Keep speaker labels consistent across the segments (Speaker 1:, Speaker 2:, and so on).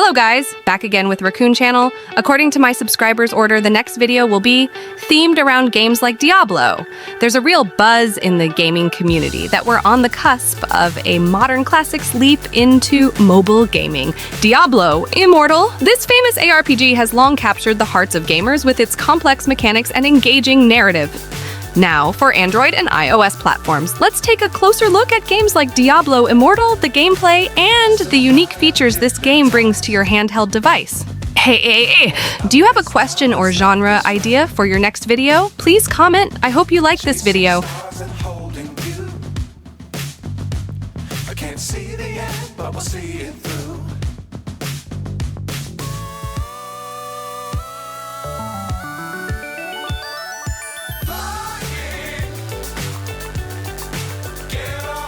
Speaker 1: Hello guys, back again with Raccoon Channel. According to my subscribers' order, the next video will be themed around games like Diablo. There's a real buzz in the gaming community that we're on the cusp of a modern classics leap into mobile gaming. Diablo Immortal. This famous ARPG has long captured the hearts of gamers with its complex mechanics and engaging narrative. Now, for Android and iOS platforms, let's take a closer look at games like Diablo Immortal, the gameplay, and the unique features this game brings to your handheld device. Hey, do you have a question or genre idea for your next video? Please comment. I hope you like this video.
Speaker 2: I can't see the end, but we'll see it through.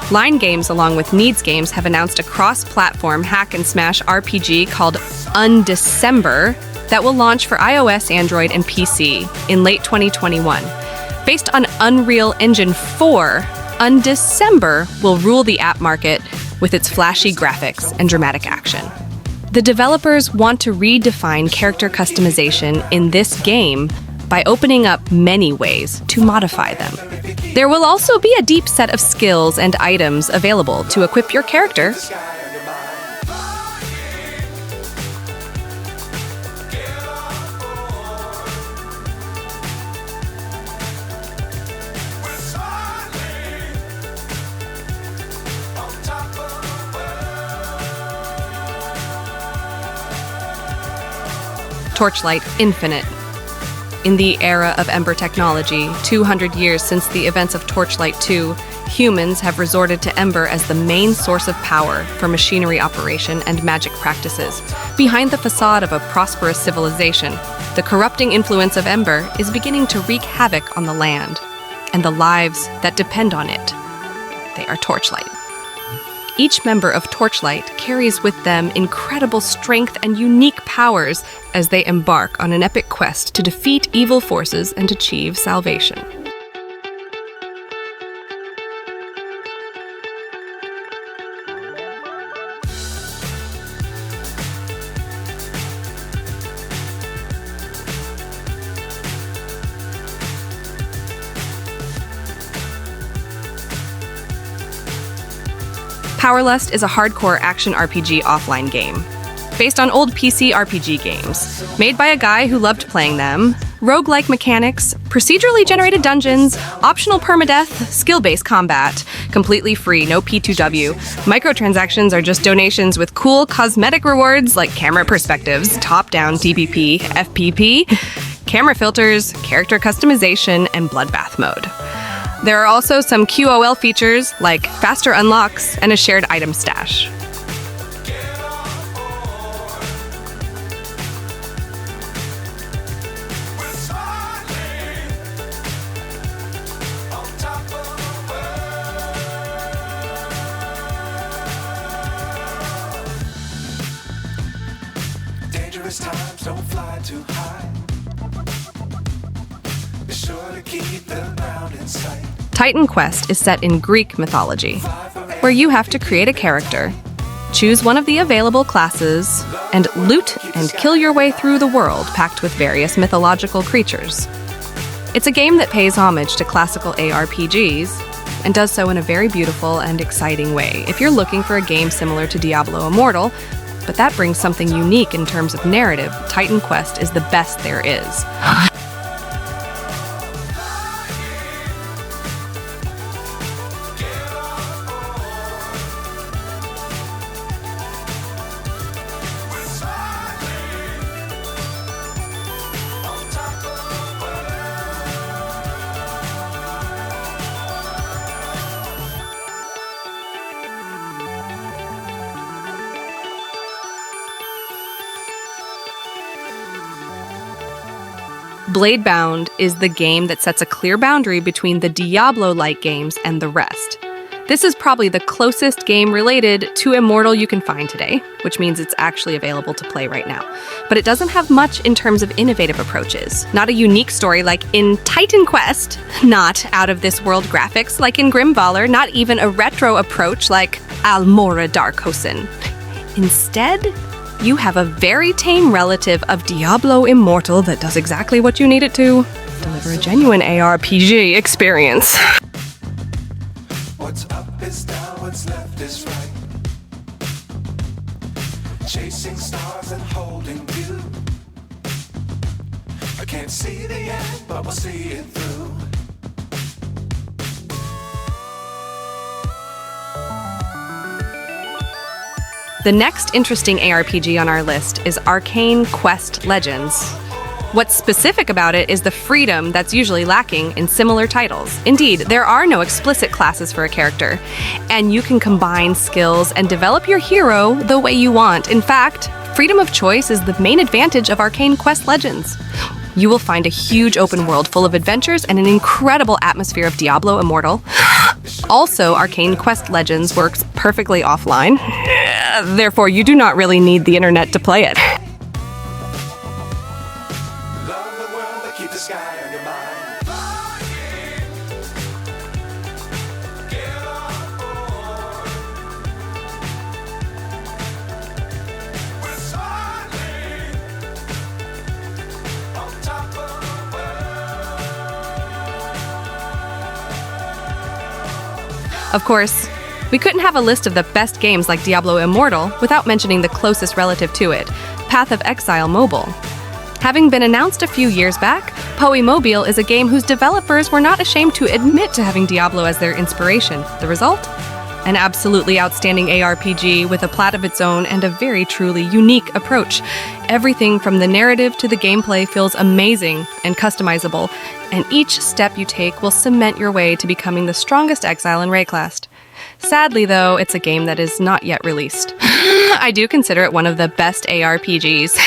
Speaker 1: Line Games, along with Needs Games, have announced a cross-platform hack-and-smash RPG called Undecember that will launch for iOS, Android, and PC in late 2021. Based on Unreal Engine 4, Undecember will rule the app market with its flashy graphics and dramatic action. The developers want to redefine character customization in this game by opening up many ways to modify them. There will also be a deep set of skills and items available to equip your character. Torchlight Infinite. In the era of Ember technology, 200 years since the events of Torchlight 2, humans have resorted to Ember as the main source of power for machinery operation and magic practices. Behind the facade of a prosperous civilization, the corrupting influence of Ember is beginning to wreak havoc on the land and the lives that depend on it. They are Torchlight. Each member of Torchlight carries with them incredible strength and unique powers as they embark on an epic quest to defeat evil forces and achieve salvation. Powerlust is a hardcore action RPG offline game, based on old PC RPG games, made by a guy who loved playing them, roguelike mechanics, procedurally generated dungeons, optional permadeath, skill-based combat, completely free, no P2W. Microtransactions are just donations with cool cosmetic rewards like camera perspectives, top-down DPP, FPP, camera filters, character customization, and bloodbath mode. There are also some QOL features like faster unlocks and a shared item stash.
Speaker 2: Dangerous times don't fly too high. Be sure to keep the ground in sight.
Speaker 1: Titan Quest is set in Greek mythology, where you have to create a character, choose one of the available classes, and loot and kill your way through the world packed with various mythological creatures. It's a game that pays homage to classical ARPGs and does so in a very beautiful and exciting way. If you're looking for a game similar to Diablo Immortal, but that brings something unique in terms of narrative, Titan Quest is the best there is. Bladebound is the game that sets a clear boundary between the Diablo-like games and the rest. This is probably the closest game related to Immortal you can find today, which means it's actually available to play right now. But it doesn't have much in terms of innovative approaches. Not a unique story like in Titan Quest, not out-of-this-world graphics like in Grimvalor, not even a retro approach like Almora Darkhosen. Instead, you have a very tame relative of Diablo Immortal that does exactly what you need it to. Deliver a genuine ARPG experience.
Speaker 2: What's up is down, what's left is right. Chasing stars and holding you. I can't see the end, but we'll see it through.
Speaker 1: The next interesting ARPG on our list is Arcane Quest Legends. What's specific about it is the freedom that's usually lacking in similar titles. Indeed, there are no explicit classes for a character, and you can combine skills and develop your hero the way you want. In fact, freedom of choice is the main advantage of Arcane Quest Legends. You will find a huge open world full of adventures and an incredible atmosphere of Diablo Immortal. Also, Arcane Quest Legends works perfectly offline. Therefore, you do not really need the internet to play it.
Speaker 2: Love the world, but keep the sky on your mind. Get on board. We're soaring on top of the world.
Speaker 1: Of course, we couldn't have a list of the best games like Diablo Immortal without mentioning the closest relative to it, Path of Exile Mobile. Having been announced a few years back, Mobile is a game whose developers were not ashamed to admit to having Diablo as their inspiration. The result? An absolutely outstanding ARPG with a plot of its own and a very truly unique approach. Everything from the narrative to the gameplay feels amazing and customizable, and each step you take will cement your way to becoming the strongest Exile in Rayclast. Sadly, though, it's a game that is not yet released. I do consider it one of the best ARPGs.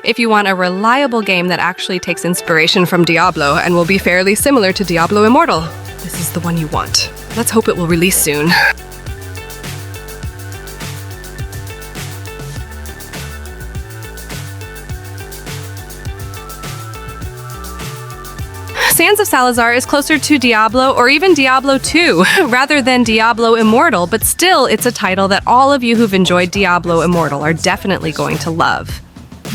Speaker 1: If you want a reliable game that actually takes inspiration from Diablo and will be fairly similar to Diablo Immortal, this is the one you want. Let's hope it will release soon. Sands of Salazar is closer to Diablo or even Diablo 2 rather than Diablo Immortal, but still it's a title that all of you who've enjoyed Diablo Immortal are definitely going to love.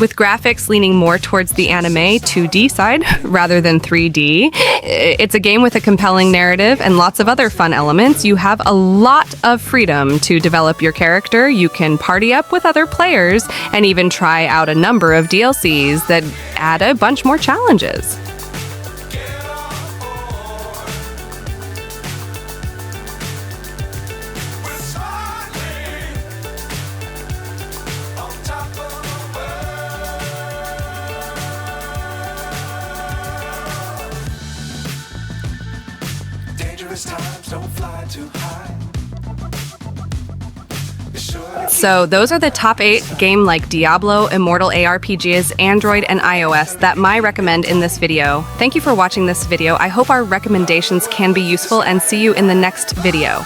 Speaker 1: With graphics leaning more towards the anime 2D side rather than 3D, it's a game with a compelling narrative and lots of other fun elements. You have a lot of freedom to develop your character. You can party up with other players and even try out a number of DLCs that add a bunch more challenges.
Speaker 2: Times don't fly too high.
Speaker 1: So those are the top 8 game like Diablo Immortal ARPGs, Android and iOS that I recommend in this video. Thank you for watching this video. I hope our recommendations can be useful and see you in the next video.